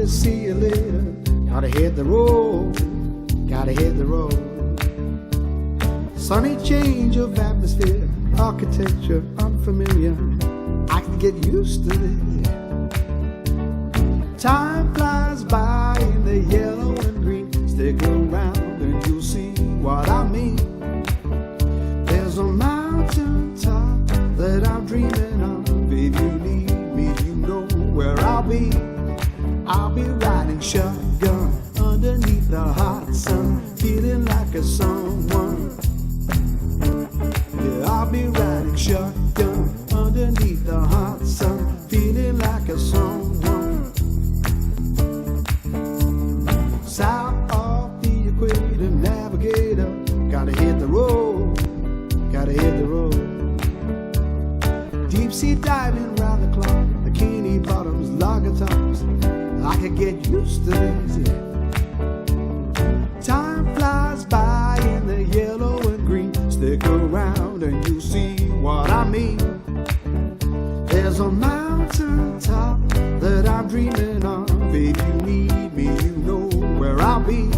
to see you later. Gotta hit the road, gotta hit the road. Sunny change of atmosphere, architecture unfamiliar. I can get used to this. Time flies by in the yellow and green. Stick around and you'll see what I mean. There's a mountain top that I'm dreaming of. If you need me, you know where I'll be. I'll be riding shotgun underneath the hot sun, feeling like a someone. Yeah, I'll be riding shotgun underneath the hot sun, feeling like a someone. South of the equator, navigator, gotta hit the road, gotta hit the road. Deep sea diving round the clock, bikini bottoms, lager tops. I could get used to this, yeah. Time flies by in the yellow and green. Stick around and you'll see what I mean. There's a mountain top that I'm dreaming of. If you need me, you know where I'll be.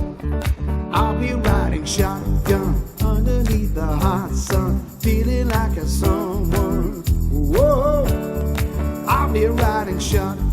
I'll be riding shotgun underneath the hot sun, feeling like a someone. Whoa, I'll be riding shotgun